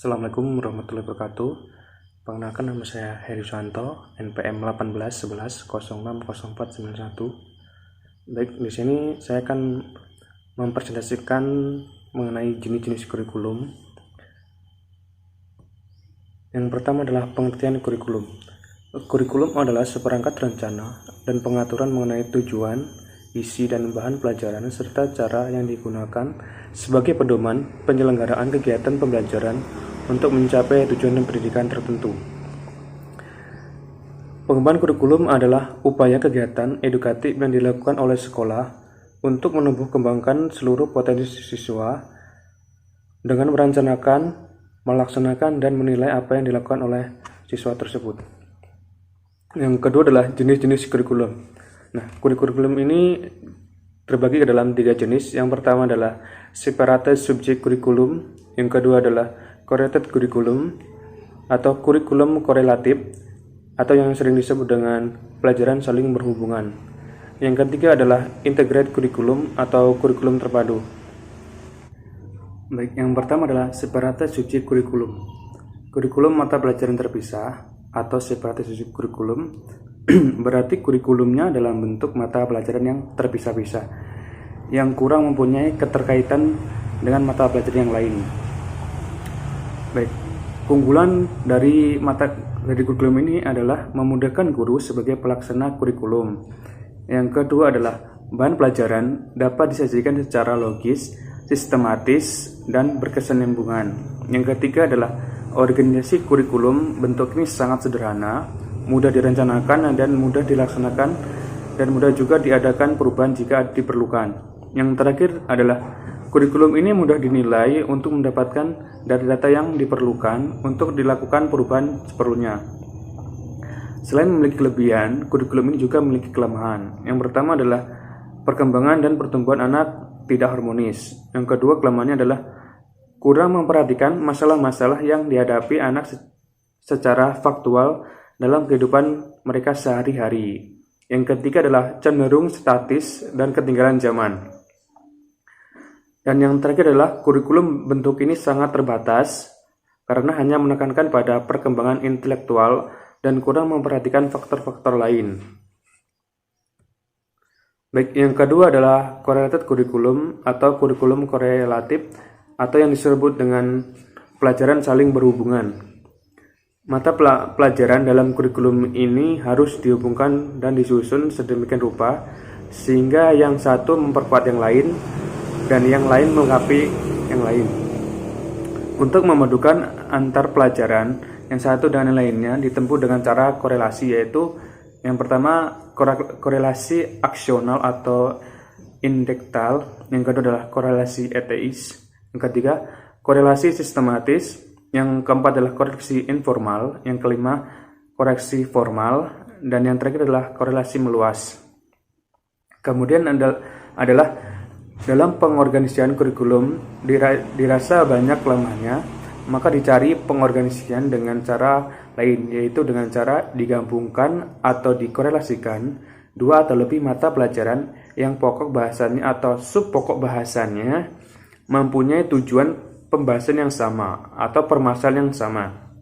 Assalamualaikum warahmatullahi wabarakatuh. Perkenalkan, nama saya Heri Suwanto, NPM 1811060491. Baik, di sini saya akan mempresentasikan mengenai jenis-jenis kurikulum. Yang pertama adalah pengertian kurikulum. Kurikulum adalah seperangkat rencana dan pengaturan mengenai tujuan, isi dan bahan pelajaran serta cara yang digunakan sebagai pedoman penyelenggaraan kegiatan pembelajaran untuk mencapai tujuan pendidikan tertentu. Pengembangan kurikulum adalah upaya kegiatan edukatif yang dilakukan oleh sekolah untuk menumbuh kembangkan seluruh potensi siswa dengan merencanakan, melaksanakan, dan menilai apa yang dilakukan oleh siswa tersebut. Yang kedua adalah jenis-jenis kurikulum. Nah, kurikulum ini terbagi ke dalam 3 jenis. Yang pertama adalah separate subject kurikulum, yang kedua adalah correlated kurikulum atau kurikulum korelatif atau yang sering disebut dengan pelajaran saling berhubungan. Yang ketiga adalah integrated kurikulum atau kurikulum terpadu. Baik, yang pertama adalah separate subject kurikulum. Kurikulum mata pelajaran terpisah atau separate subject kurikulum berarti kurikulumnya dalam bentuk mata pelajaran yang terpisah-pisah, yang kurang mempunyai keterkaitan dengan mata pelajaran yang lain. Baik, keunggulan dari kurikulum ini adalah memudahkan guru sebagai pelaksana kurikulum. Yang kedua adalah bahan pelajaran dapat disajikan secara logis, sistematis, dan berkesinambungan. Yang ketiga adalah organisasi kurikulum. Bentuk ini sangat sederhana, mudah direncanakan dan mudah dilaksanakan, dan mudah juga diadakan perubahan jika diperlukan. Yang terakhir adalah kurikulum ini mudah dinilai untuk mendapatkan data-data yang diperlukan untuk dilakukan perubahan seperlunya. Selain memiliki kelebihan, kurikulum ini juga memiliki kelemahan. Yang pertama adalah perkembangan dan pertumbuhan anak tidak harmonis. Yang kedua, kelemahannya adalah kurang memperhatikan masalah-masalah yang dihadapi anak secara faktual dalam kehidupan mereka sehari-hari. Yang ketiga adalah cenderung statis dan ketinggalan zaman. Dan yang terakhir adalah kurikulum bentuk ini sangat terbatas karena hanya menekankan pada perkembangan intelektual dan kurang memperhatikan faktor-faktor lain. Baik, yang kedua adalah correlated kurikulum atau kurikulum korelatif atau yang disebut dengan pelajaran saling berhubungan. Mata pelajaran dalam kurikulum ini harus dihubungkan dan disusun sedemikian rupa sehingga yang satu memperkuat yang lain dan yang lain melengkapi yang lain. Untuk memadukan antar pelajaran yang satu dan yang lainnya ditempuh dengan cara korelasi, yaitu yang pertama korelasi aksional atau indektal, yang kedua adalah korelasi eteis, yang ketiga korelasi sistematis, yang keempat adalah korelasi informal, yang kelima korelasi formal, dan yang terakhir adalah korelasi meluas. Kemudian adalah dalam pengorganisasian kurikulum dirasa banyak kelemahannya, maka dicari pengorganisasian dengan cara lain, yaitu dengan cara digabungkan atau dikorelasikan 2 atau lebih mata pelajaran yang pokok bahasannya atau sub pokok bahasannya mempunyai tujuan pembahasan yang sama atau permasalahan yang sama.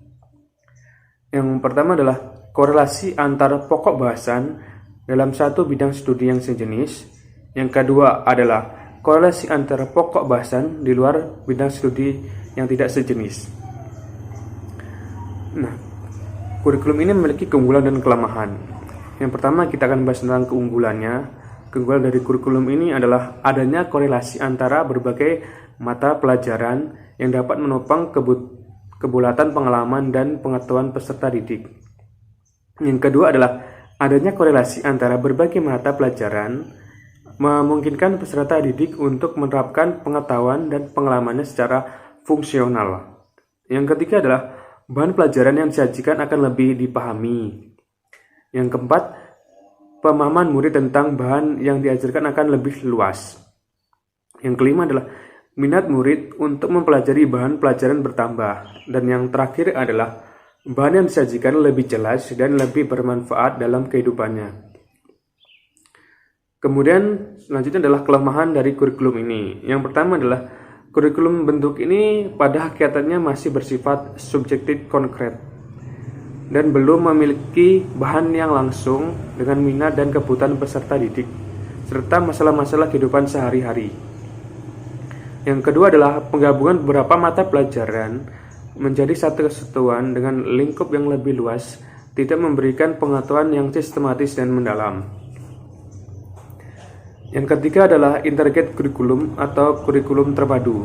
Yang pertama adalah korelasi antara pokok bahasan dalam satu bidang studi yang sejenis. Yang kedua adalah korelasi antara pokok bahasan di luar bidang studi yang tidak sejenis. Nah, kurikulum ini memiliki keunggulan dan kelemahan. Yang pertama, kita akan bahas tentang keunggulannya. Keunggulan dari kurikulum ini adalah adanya korelasi antara berbagai mata pelajaran yang dapat menopang kebulatan pengalaman dan pengetahuan peserta didik. Yang kedua adalah adanya korelasi antara berbagai mata pelajaran memungkinkan peserta didik untuk menerapkan pengetahuan dan pengalamannya secara fungsional. Yang ketiga adalah bahan pelajaran yang disajikan akan lebih dipahami. Yang keempat, pemahaman murid tentang bahan yang diajarkan akan lebih luas. Yang kelima adalah minat murid untuk mempelajari bahan pelajaran bertambah. Dan yang terakhir adalah bahan yang disajikan lebih jelas dan lebih bermanfaat dalam kehidupannya. Kemudian selanjutnya adalah kelemahan dari kurikulum ini. Yang pertama adalah Kurikulum bentuk ini pada hakikatnya masih bersifat subjektif konkret dan belum memiliki bahan yang langsung dengan minat dan kebutuhan peserta didik serta masalah-masalah kehidupan sehari-hari. Yang kedua adalah penggabungan beberapa mata pelajaran menjadi satu kesatuan dengan lingkup yang lebih luas, tidak memberikan pengetahuan yang sistematis dan mendalam. Yang ketiga adalah integrated kurikulum atau kurikulum terpadu.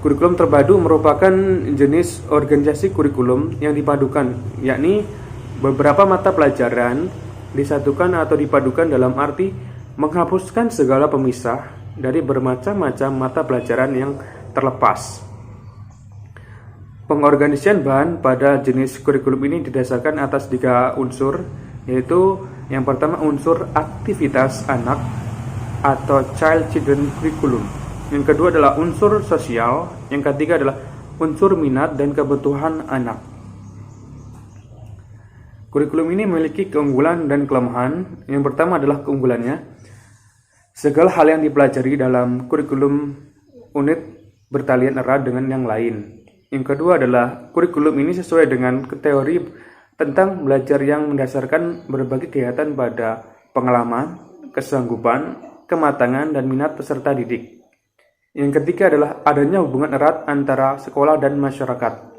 Kurikulum terpadu merupakan jenis organisasi kurikulum yang dipadukan, yakni beberapa mata pelajaran disatukan atau dipadukan dalam arti menghapuskan segala pemisah dari bermacam-macam mata pelajaran yang terlepas. Pengorganisasian bahan pada jenis kurikulum ini didasarkan atas 3 unsur, yaitu yang pertama unsur aktivitas anak atau child-children curriculum. Yang kedua adalah unsur sosial, yang ketiga adalah unsur minat dan kebutuhan anak. Kurikulum ini memiliki keunggulan dan kelemahan. Yang pertama adalah keunggulannya. Segala hal yang dipelajari dalam kurikulum unit bertalian erat dengan yang lain. Yang kedua adalah kurikulum ini sesuai dengan teori tentang belajar yang mendasarkan berbagai kegiatan pada pengalaman, kesanggupan, kematangan, dan minat peserta didik. Yang ketiga adalah adanya hubungan erat antara sekolah dan masyarakat.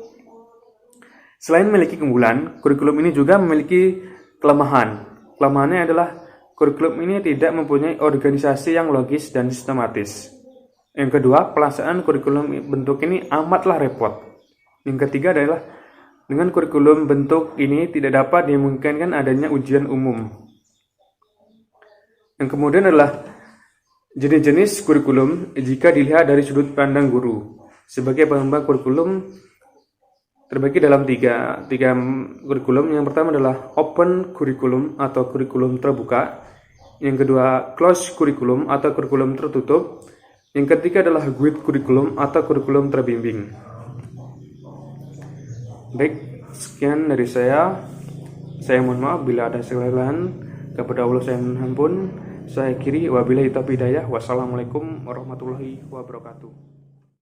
Selain memiliki keunggulan, kurikulum ini juga memiliki kelemahan. Kelemahannya adalah kurikulum ini tidak mempunyai organisasi yang logis dan sistematis. Yang kedua, pelaksanaan kurikulum bentuk ini amatlah repot. Yang ketiga adalah dengan kurikulum bentuk ini tidak dapat dimungkinkan adanya ujian umum. Yang kemudian adalah jenis-jenis kurikulum jika dilihat dari sudut pandang guru. Sebagai pengembang kurikulum terbagi dalam tiga kurikulum. Yang pertama adalah open kurikulum atau kurikulum terbuka. Yang kedua closed kurikulum atau kurikulum tertutup. Yang ketiga adalah guide kurikulum atau kurikulum terbimbing. Baik, sekian dari saya. Saya mohon maaf bila ada kesalahan. Kepada Allah saya mohon ampun. Saya akhiri, wabillahi taufiq hidayah. Wassalamualaikum warahmatullahi wabarakatuh.